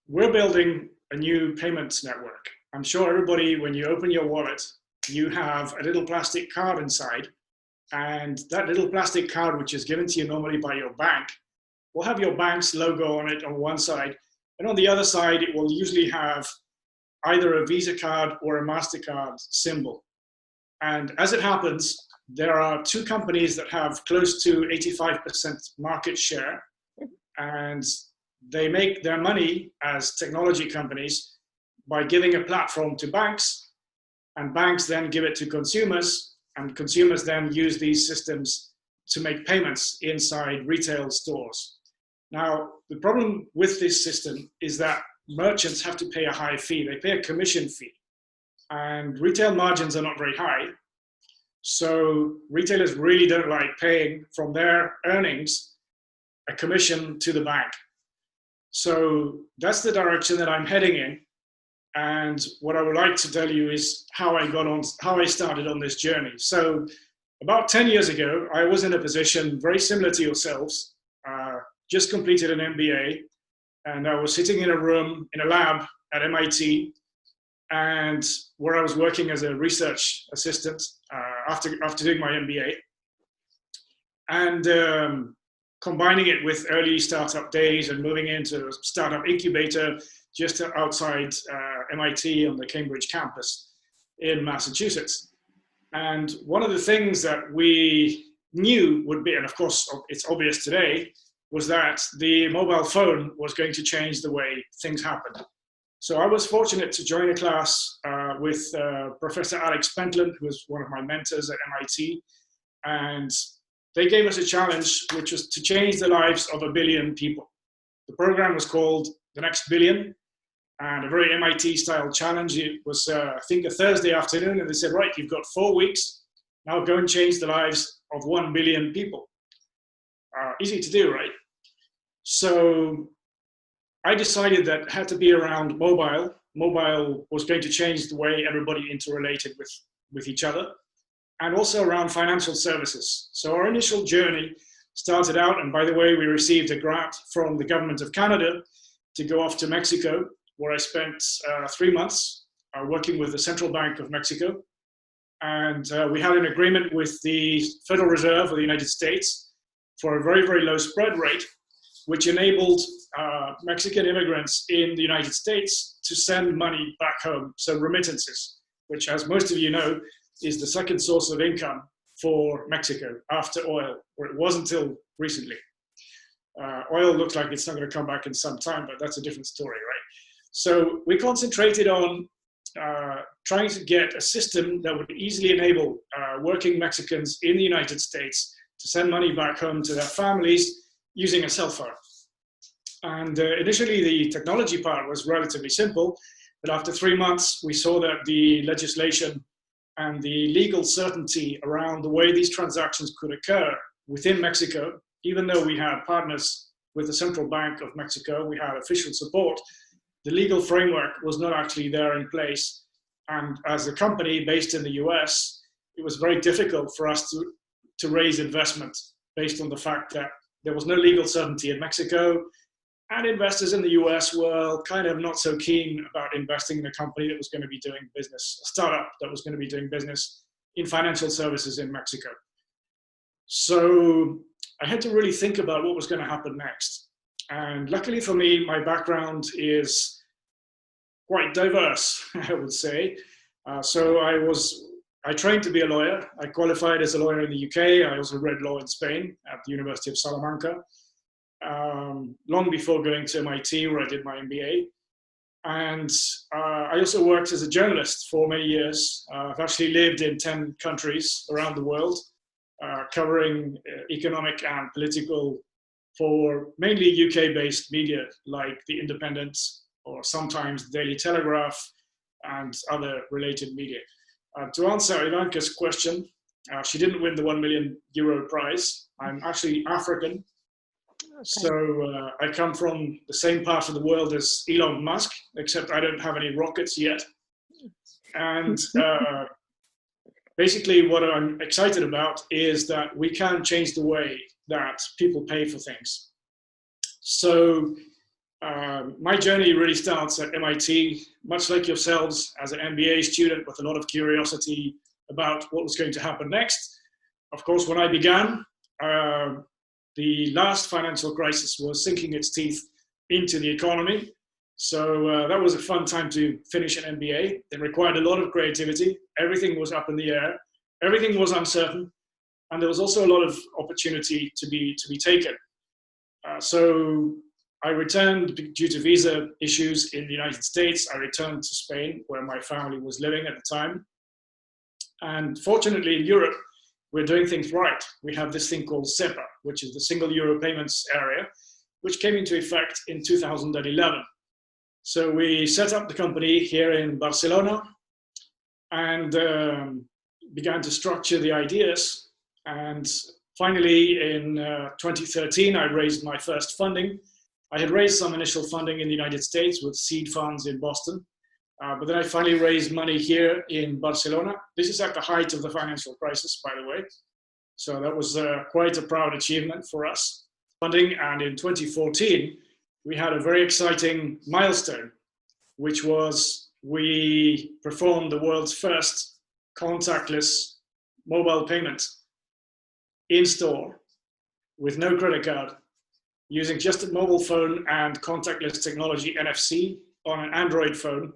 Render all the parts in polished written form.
we're building a new payments network. I'm sure everybody, when you open your wallet, you have a little plastic card inside, and that little plastic card, which is given to you normally by your bank, will have your bank's logo on it on one side, and on the other side, it will usually have either a Visa card or a Mastercard symbol. And as it happens, there are two companies that have close to 85% market share, and they make their money as technology companies by giving a platform to banks, and banks then give it to consumers, and consumers then use these systems to make payments inside retail stores. Now, the problem with this system is that merchants have to pay a high fee. They pay a commission fee, and retail margins are not very high. So retailers really don't like paying from their earnings a commission to the bank. So that's the direction that I'm heading in. And what I would like to tell you is how I started on this journey. So about 10 years ago, I was in a position very similar to yourselves, just completed an MBA, and I was sitting in a room, in a lab at MIT, and where I was working as a research assistant after doing my MBA, and combining it with early startup days and moving into a startup incubator just outside MIT on the Cambridge campus in Massachusetts. And one of the things that we knew would be, and of course it's obvious today, was that the mobile phone was going to change the way things happened. So I was fortunate to join a class with Professor Alex Pentland, who was one of my mentors at MIT. And they gave us a challenge, which was to change the lives of 1 billion people. The program was called The Next Billion, and a very MIT-style challenge. It was, I think, a Thursday afternoon, and they said, right, you've got 4 weeks. Now go and change the lives of 1 billion people. Easy to do, right? So I decided that it had to be around mobile. Mobile was going to change the way everybody interrelated with each other, and also around financial services. So our initial journey started out, and by the way, we received a grant from the government of Canada to go off to Mexico, where I spent 3 months working with the Central Bank of Mexico. And we had an agreement with the Federal Reserve of the United States for a very, very low spread rate, which enabled Mexican immigrants in the United States to send money back home. So remittances, which, as most of you know, is the second source of income for Mexico after oil, or it was until recently. Oil looks like it's not going to come back in some time, but that's a different story, right? So we concentrated on trying to get a system that would easily enable working Mexicans in the United States to send money back home to their families using a cell phone. And initially, the technology part was relatively simple, but after 3 months, we saw that the legislation and the legal certainty around the way these transactions could occur within Mexico, even though we had partners with the Central Bank of Mexico, we had official support, the legal framework was not actually there in place. And as a company based in the US, it was very difficult for us to raise investment based on the fact that there was no legal certainty in Mexico, and investors in the US were kind of not so keen about investing in a company that was going to be doing business, a startup that was going to be doing business in financial services in Mexico. So I had to really think about what was going to happen next. And luckily for me, my background is quite diverse, I would say. So I trained to be a lawyer. I qualified as a lawyer in the UK. I also read law in Spain at the University of Salamanca, long before going to MIT, where I did my MBA. And I also worked as a journalist for many years. I've actually lived in 10 countries around the world, covering economic and political for mainly UK-based media like The Independent or sometimes Daily Telegraph and other related media. To answer Ivanka's question, she didn't win the €1 million prize. I'm actually African. Okay. So I come from the same part of the world as Elon Musk, except I don't have any rockets yet. And basically what I'm excited about is that we can change the way that people pay for things. So My journey really starts at MIT, much like yourselves, as an MBA student with a lot of curiosity about what was going to happen next. Of course, when I began, the last financial crisis was sinking its teeth into the economy. So that was a fun time to finish an MBA. It required a lot of creativity. Everything was up in the air. Everything was uncertain. And there was also a lot of opportunity to be taken. So I returned due to visa issues in the United States. I returned to Spain, where my family was living at the time. And fortunately, in Europe, we're doing things right. We have this thing called SEPA, which is the Single Euro Payments Area, which came into effect in 2011. So we set up the company here in Barcelona and began to structure the ideas. And finally, in 2013, I raised my first funding. I had raised some initial funding in the United States with seed funds in Boston. But then I finally raised money here in Barcelona. This is at the height of the financial crisis, by the way. So that was quite a proud achievement for us. Funding, and in 2014, we had a very exciting milestone, which was we performed the world's first contactless mobile payment in store with no credit card, using just a mobile phone and contactless technology, NFC, on an Android phone.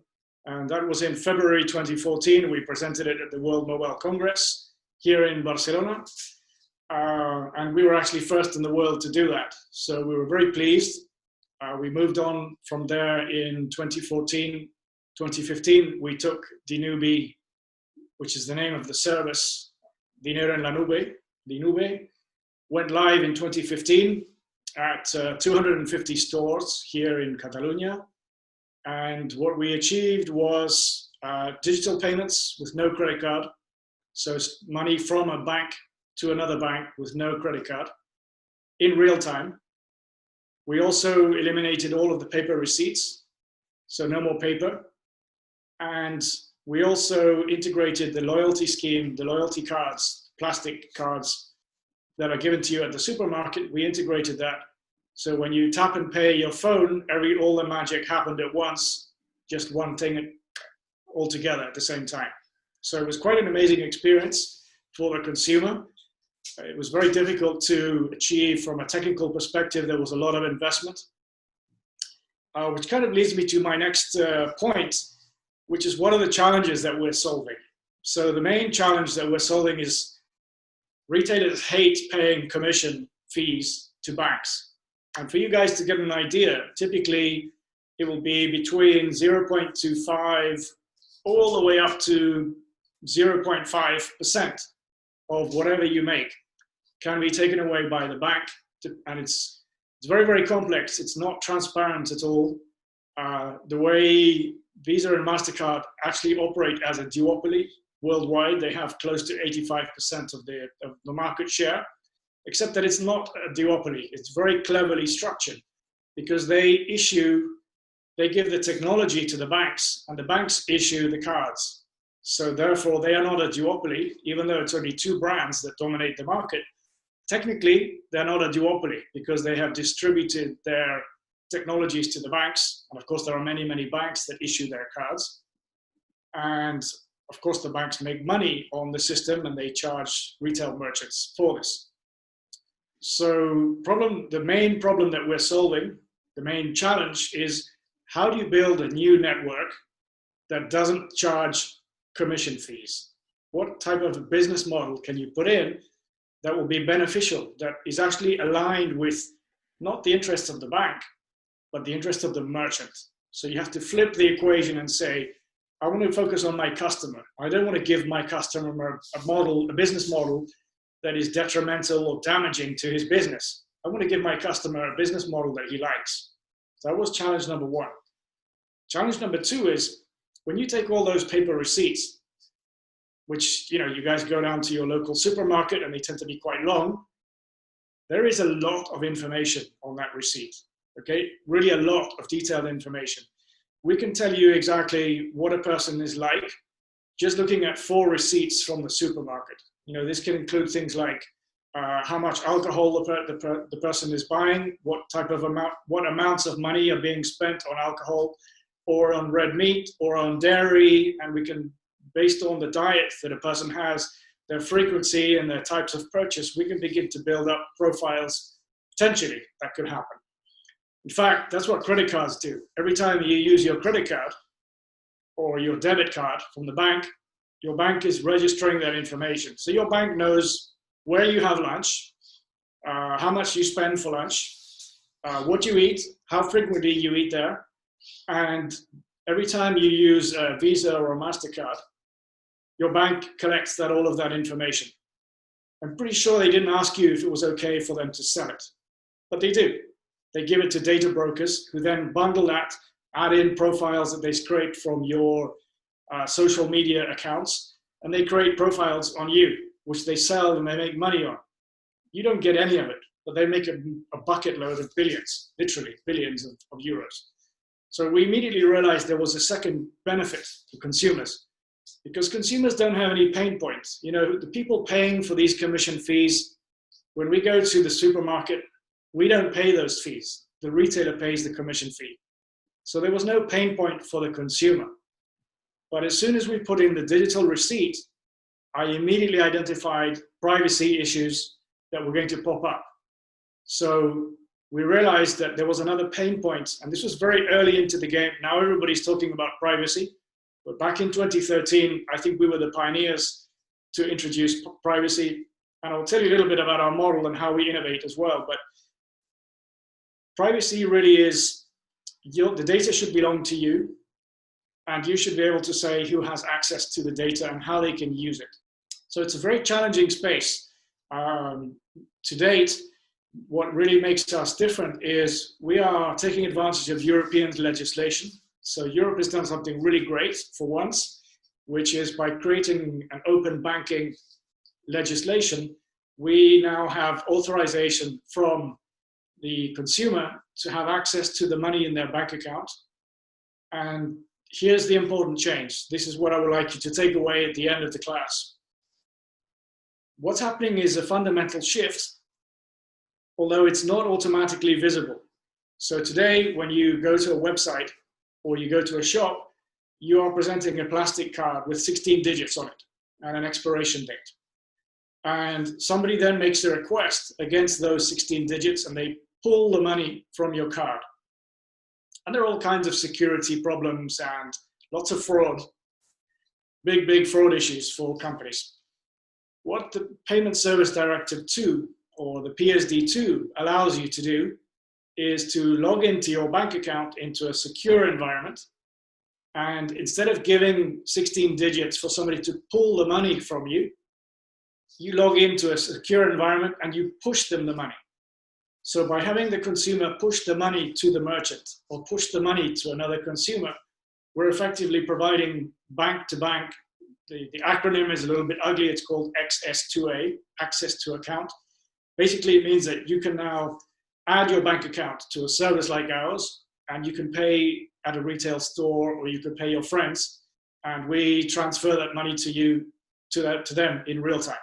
And that was in February 2014. We presented it at the World Mobile Congress here in Barcelona. And we were actually first in the world to do that. So we were very pleased. We moved on from there in 2014. 2015, we took Dinube, which is the name of the service, Dinero en la Nube, Dinube, went live in 2015 at 250 stores here in Catalonia. And what we achieved was digital payments with no credit card. So money from a bank to another bank with no credit card in real time. We also eliminated all of the paper receipts, so no more paper. And we also integrated the loyalty scheme, the loyalty cards, plastic cards that are given to you at the supermarket. We integrated that. So when you tap and pay your phone, all the magic happened at once, just one thing all together at the same time. So it was quite an amazing experience for the consumer. It was very difficult to achieve from a technical perspective. There was a lot of investment, which kind of leads me to my next point, which is what are the challenges that we're solving? So the main challenge that we're solving is retailers hate paying commission fees to banks. And for you guys to get an idea, typically it will be between 0.25 all the way up to 0.5% of whatever you make can be taken away by the bank. And it's very, very complex. It's not transparent at all. The way Visa and Mastercard actually operate as a duopoly worldwide, they have close to 85% of the market share, except that it's not a duopoly. It's very cleverly structured because they give the technology to the banks and the banks issue the cards. So therefore they are not a duopoly, even though it's only two brands that dominate the market. Technically, they're not a duopoly because they have distributed their technologies to the banks. And of course, there are many, many banks that issue their cards. And of course, the banks make money on the system and they charge retail merchants for this. So the main problem that we're solving, the main challenge is how do you build a new network that doesn't charge commission fees? What type of a business model can you put in that will be beneficial, that is actually aligned with not the interests of the bank, but the interest of the merchant? So you have to flip the equation and say, I want to focus on my customer. I don't want to give my customer a business model that is detrimental or damaging to his business. I want to give my customer a business model that he likes. So that was challenge number one. Challenge number two is when you take all those paper receipts, which you guys go down to your local supermarket and they tend to be quite long, there is a lot of information on that receipt. Okay, really a lot of detailed information. We can tell you exactly what a person is like just looking at 4 receipts from the supermarket. This can include things like how much alcohol the person is buying, what amounts of money are being spent on alcohol or on red meat or on dairy, and we can, based on the diet that a person has, their frequency and their types of purchase, we can begin to build up profiles potentially that could happen. In fact, that's what credit cards do. Every time you use your credit card or your debit card from the bank, your bank is registering that information. So your bank knows where you have lunch, how much you spend for lunch, what you eat, how frequently you eat there, and every time you use a Visa or a Mastercard, your bank collects all of that information. I'm pretty sure they didn't ask you if it was okay for them to sell it, but they do. They give it to data brokers who then bundle that, add in profiles that they scrape from your social media accounts, and they create profiles on you, which they sell and they make money on. You don't get any of it, but they make a bucket load of billions, literally billions of euros. So we immediately realized there was a second benefit to consumers, because consumers don't have any pain points. You know, the people paying for these commission fees, when we go to the supermarket, we don't pay those fees. The retailer pays the commission fee. So there was no pain point for the consumer. But as soon as we put in the digital receipt, I immediately identified privacy issues that were going to pop up. So we realized that there was another pain point, and this was very early into the game. Now everybody's talking about privacy, but back in 2013, I think we were the pioneers to introduce privacy. And I'll tell you a little bit about our model and how we innovate as well. But privacy really is, the data should belong to you, and you should be able to say who has access to the data and how they can use it. So it's a very challenging space. To date, what really makes us different is we are taking advantage of European legislation. So Europe has done something really great for once, which is by creating an open banking legislation, we now have authorization from the consumer to have access to the money in their bank account. And here's the important change. This is what I would like you to take away at the end of the class. What's happening is a fundamental shift, although it's not automatically visible. So today, when you go to a website or you go to a shop, you are presenting a plastic card with 16 digits on it and an expiration date. And somebody then makes a request against those 16 digits and they pull the money from your card. And there are all kinds of security problems and lots of fraud, big fraud issues for companies. What the Payment Service Directive 2 or the PSD2 allows you to do is to log into your bank account into a secure environment. And instead of giving 16 digits for somebody to pull the money from you, you log into a secure environment and you push them the money. So by having the consumer push the money to the merchant or push the money to another consumer, we're effectively providing bank to bank. The acronym is a little bit ugly. It's called XS2A, access to account. Basically, it means that you can now add your bank account to a service like ours, and you can pay at a retail store or you can pay your friends, and we transfer that money to you, to them in real time.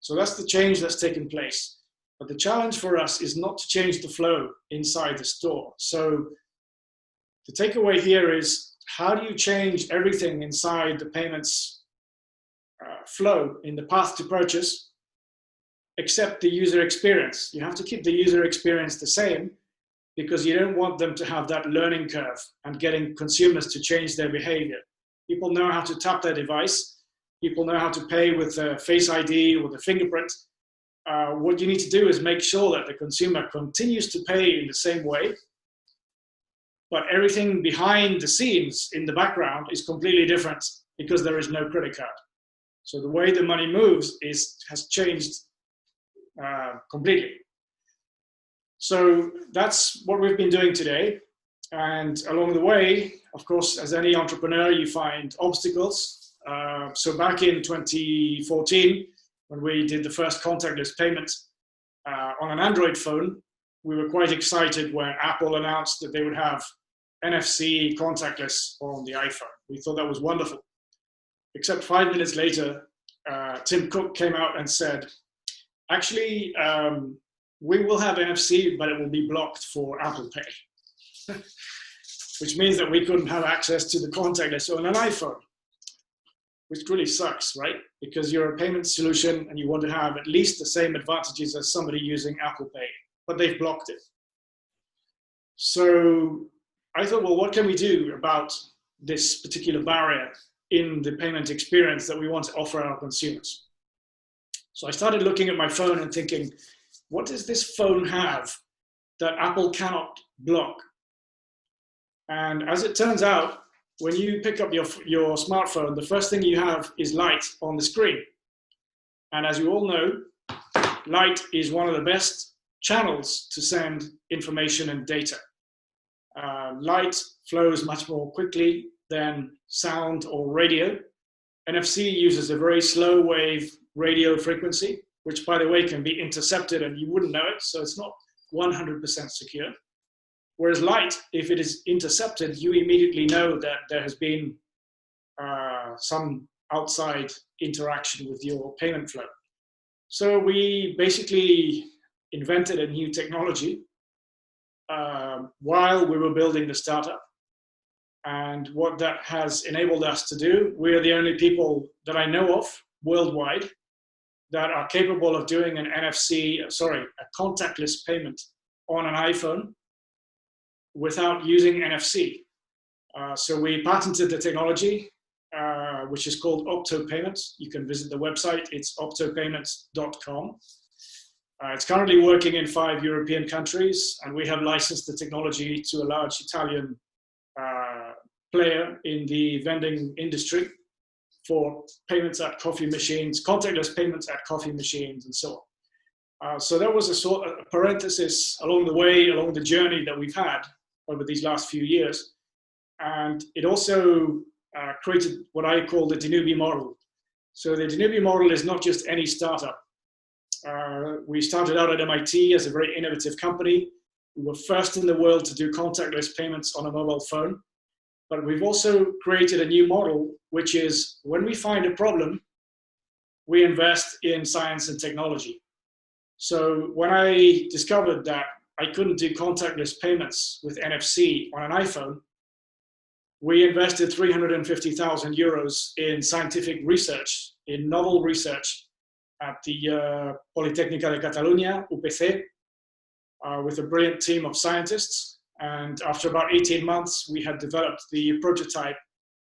So that's the change that's taken place. But the challenge for us is not to change the flow inside the store. So the takeaway here is, how do you change everything inside the payments flow in the path to purchase, except the user experience? You have to keep the user experience the same because you don't want them to have that learning curve and getting consumers to change their behavior. People know how to tap their device. People know how to pay with the Face ID or the fingerprint. What you need to do is make sure that the consumer continues to pay in the same way, but everything behind the scenes in the background is completely different because there is no credit card. So the way the money moves has changed completely. So that's what we've been doing today. And along the way, of course, as any entrepreneur, you find obstacles. So back in 2014, when we did the first contactless payment on an Android phone, we were quite excited when Apple announced that they would have NFC contactless on the iPhone. We thought that was wonderful. Except 5 minutes later, Tim Cook came out and said, Actually, we will have NFC, but it will be blocked for Apple Pay, which means that we couldn't have access to the contactless on an iPhone, which really sucks, right? Because you're a payment solution and you want to have at least the same advantages as somebody using Apple Pay, but they've blocked it. So I thought, well, what can we do about this particular barrier in the payment experience that we want to offer our consumers? So I started looking at my phone and thinking, what does this phone have that Apple cannot block? And as it turns out, when you pick up your smartphone, the first thing you have is light on the screen. And as you all know, light is one of the best channels to send information and data. Light flows much more quickly than sound or radio. NFC uses a very slow wave radio frequency, which, by the way, can be intercepted and you wouldn't know it, so it's not 100% secure. Whereas light, if it is intercepted, you immediately know that there has been some outside interaction with your payment flow. So we basically invented a new technology while we were building the startup. And what that has enabled us to do, we are the only people that I know of worldwide that are capable of doing a contactless payment on an iPhone without using NFC. So we patented the technology, which is called Opto Payments. You can visit the website, it's optopayments.com. It's currently working in 5 European countries, and we have licensed the technology to a large Italian player in the vending industry for payments at coffee machines, contactless payments at coffee machines, and so on. So that was a sort of parenthesis along the way, along the journey that we've had over these last few years. And it also created what I call the Dinube model. So the Dinube model is not just any startup. We started out at MIT as a very innovative company. We were first in the world to do contactless payments on a mobile phone. But we've also created a new model, which is when we find a problem, we invest in science and technology. So when I discovered that I couldn't do contactless payments with NFC on an iPhone, we invested 350,000 euros in scientific research, in novel research at the Politècnica de Catalunya, UPC, with a brilliant team of scientists. And after about 18 months, we had developed the prototype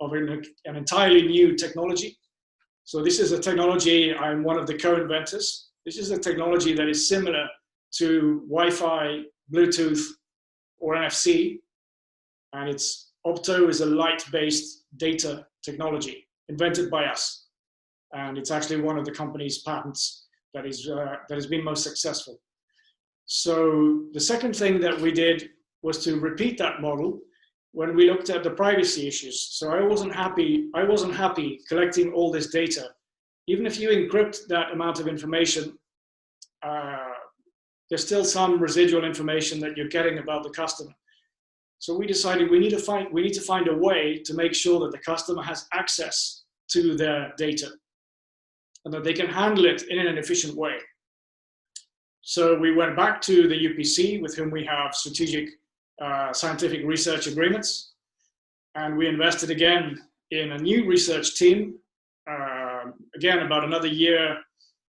of an entirely new technology. So this is a technology, I'm one of the co-inventors. This is a technology that is similar to Wi-Fi, Bluetooth, or NFC. And Opto is a light-based data technology invented by us. And it's actually one of the company's patents that has been most successful. So the second thing that we did was to repeat that model when we looked at the privacy issues. So I wasn't happy collecting all this data. Even if you encrypt that amount of information, there's still some residual information that you're getting about the customer. So we decided we need to find a way to make sure that the customer has access to their data and that they can handle it in an efficient way. So we went back to the UPC, with whom we have strategic scientific research agreements, and we invested again in a new research team, again about another year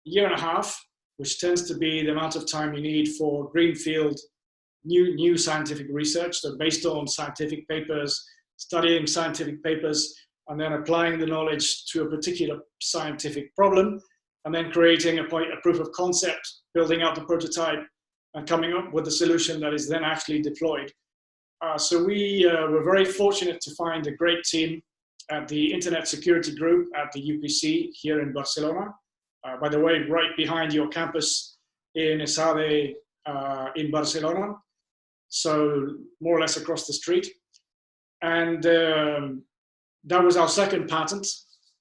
and a half, which tends to be the amount of time you need for greenfield new scientific research. So based on scientific papers, studying scientific papers, and then applying the knowledge to a particular scientific problem, and then creating a proof of concept, building out the prototype, and coming up with a solution that is then actually deployed. So we were very fortunate to find a great team at the Internet Security Group at the UPC here in Barcelona. By the way, right behind your campus in ESADE in Barcelona. So more or less across the street. And that was our second patent.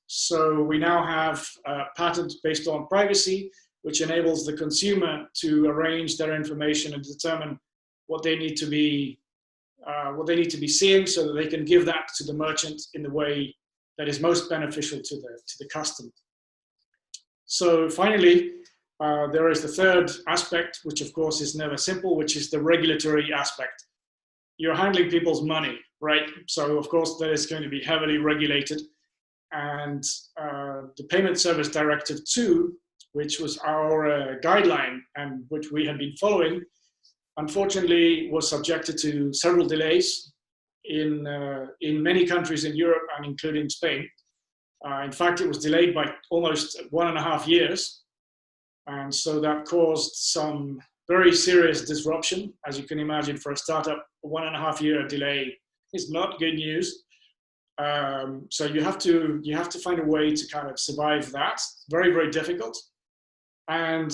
So we now have a patent based on privacy, which enables the consumer to arrange their information and determine what they need to be seeing, so that they can give that to the merchant in the way that is most beneficial to the customer. So finally, There is the third aspect, which of course is never simple, which is the regulatory aspect. You're handling people's money, right? So of course that is going to be heavily regulated. And the Payment Service Directive 2, which was our guideline and which we had been following, unfortunately was subjected to several delays in many countries in Europe and including Spain. In fact, it was delayed by almost 1.5 years. And so that caused some very serious disruption. As you can imagine, for a startup, a 1.5-year delay is not good news. So you have to find a way to kind of survive that. Very, very difficult. And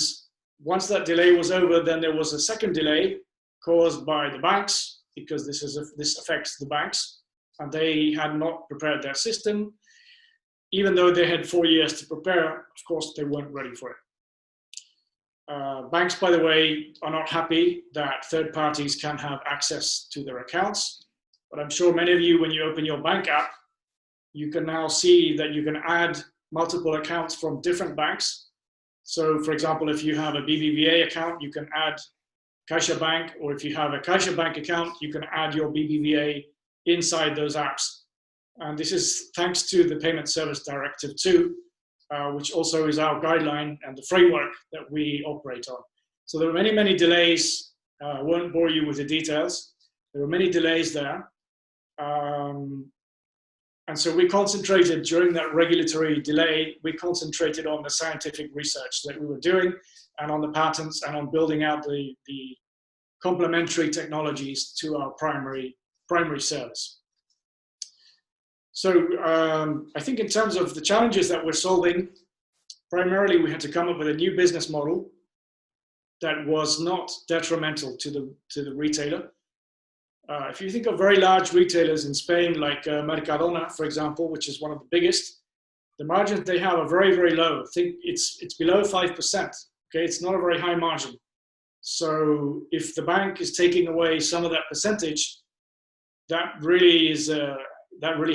once that delay was over, then there was a second delay caused by the banks, because this affects the banks, and they had not prepared their system. Even though they had 4 years to prepare, of course, they weren't ready for it. Banks, by the way, are not happy that third parties can have access to their accounts. But I'm sure many of you, when you open your bank app, you can now see that you can add multiple accounts from different banks. So, for example, if you have a BBVA account, you can add CaixaBank, or if you have a CaixaBank account, you can add your BBVA inside those apps. And this is thanks to the Payment Service Directive 2, which also is our guideline and the framework that we operate on. So there were many, many delays. I won't bore you with the details. There were many delays there. And so we concentrated during that regulatory delay, we concentrated on the scientific research that we were doing and on the patents and on building out the complementary technologies to our primary service. So I think in terms of the challenges that we're solving, primarily we had to come up with a new business model that was not detrimental to the retailer. If you think of very large retailers in Spain, like Mercadona, for example, which is one of the biggest, the margins they have are very, very low. I think it's below 5%. Okay, it's not a very high margin. So if the bank is taking away some of that percentage, that really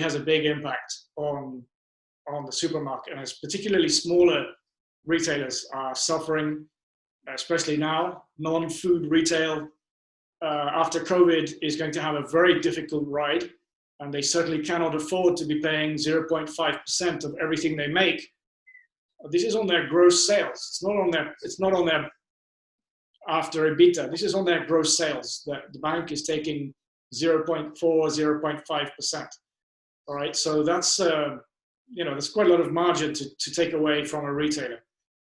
has a big impact on the supermarket, and as particularly smaller retailers are suffering, especially now. Non-food retail after COVID is going to have a very difficult ride, and they certainly cannot afford to be paying 0.5% of everything they make. This is on their gross sales. It's not on their after EBITDA. This is on their gross sales that the bank is taking 0.4, 0.5%. All right, so that's there's quite a lot of margin to take away from a retailer.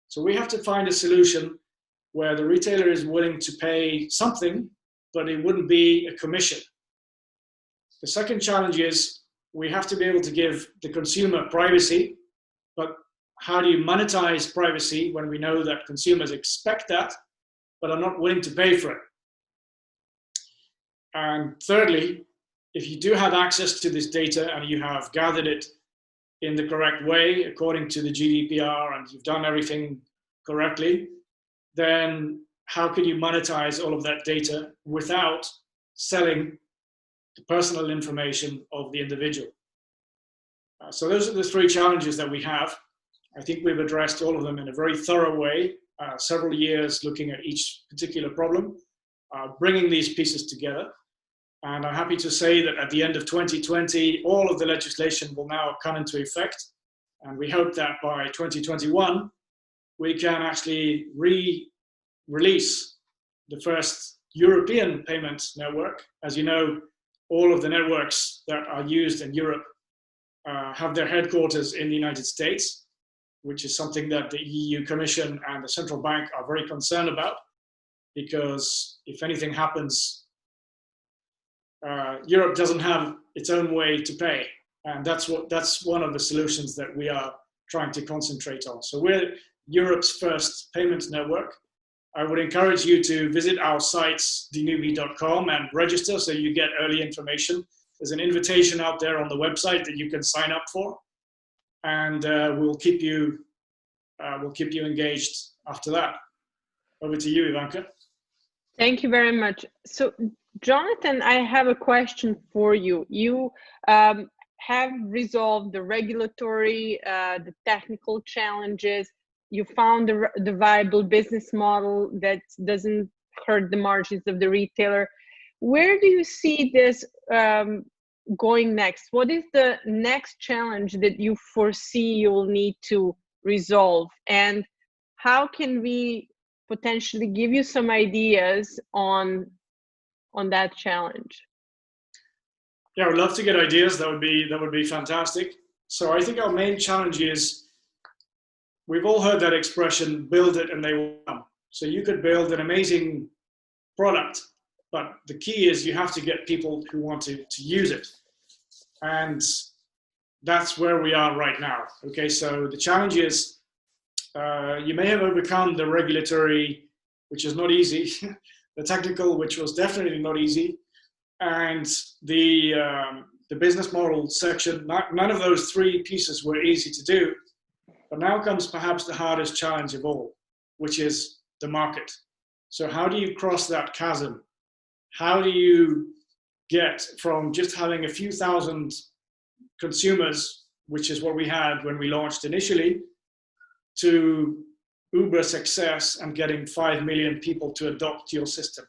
So we have to find a solution where the retailer is willing to pay something, but it wouldn't be a commission. The second challenge is we have to be able to give the consumer privacy, but how do you monetize privacy when we know that consumers expect that, but are not willing to pay for it? And thirdly, if you do have access to this data and you have gathered it in the correct way, according to the GDPR, and you've done everything correctly, then how can you monetize all of that data without selling the personal information of the individual? So those are the three challenges that we have. I think we've addressed all of them in a very thorough way, several years looking at each particular problem, bringing these pieces together. And I'm happy to say that at the end of 2020, all of the legislation will now come into effect. And we hope that by 2021, we can actually release the first European payment network. As you know, all of the networks that are used in Europe have their headquarters in the United States, which is something that the EU Commission and the central bank are very concerned about, because if anything happens, Europe doesn't have its own way to pay. And that's one of the solutions that we are trying to concentrate on. So we're Europe's first payments network. I would encourage you to visit our sites, dinube.com, and register so you get early information. There's an invitation out there on the website that you can sign up for, and we'll keep you engaged after that. Over to you, Ivanka. Thank you very much. So, Jonathan, I have a question for you. You have resolved the regulatory, the technical challenges. you found the viable business model that doesn't hurt the margins of the retailer. Where do you see this going next? What is the next challenge that you foresee you will need to resolve? And how can we potentially give you some ideas on that challenge? Yeah, I would love to get ideas. That would be fantastic. So I think our main challenge is, we've all heard that expression, build it and they will come. So you could build an amazing product, but the key is you have to get people who want to use it. And that's where we are right now. Okay, so the challenge is, you may have overcome the regulatory, which is not easy, the technical, which was definitely not easy, and the business model section. None of those three pieces were easy to do. But now comes perhaps the hardest challenge of all, which is the market. So how do you cross that chasm? How do you get from just having a few thousand consumers, which is what we had when we launched initially, to uber success and getting 5 million people to adopt your system?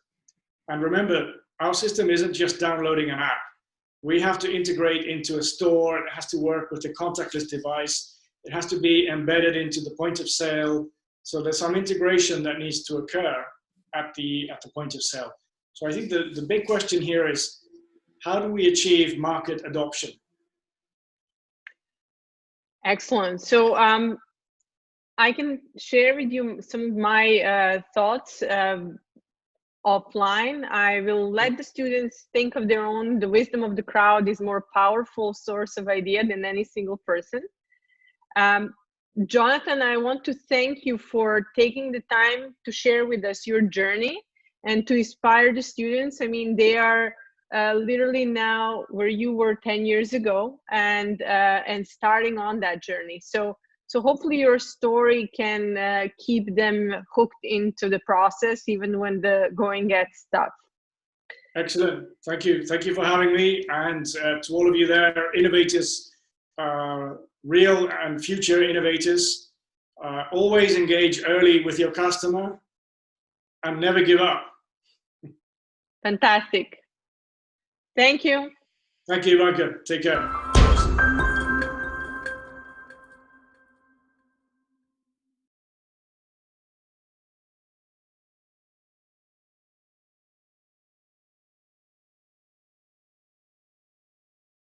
And remember, our system isn't just downloading an app. We have to integrate into a store. It has to work with a contactless device. It has to be embedded into the point of sale. So there's some integration that needs to occur at the point of sale. So I think the big question here is, how do we achieve market adoption? Excellent. So I can share with you some of my thoughts offline. I will let the students think of their own. The wisdom of the crowd is more powerful source of idea than any single person. Jonathan, I want to thank you for taking the time to share with us your journey and to inspire the students. I mean, they are literally now where you were 10 years ago, and starting on that journey. So hopefully your story can keep them hooked into the process, even when the going gets tough. Excellent. Thank you. Thank you for having me. And to all of you there, innovators, real and future innovators, always engage early with your customer and never give up. Fantastic. Thank you. Thank you, Rebecca. Take care.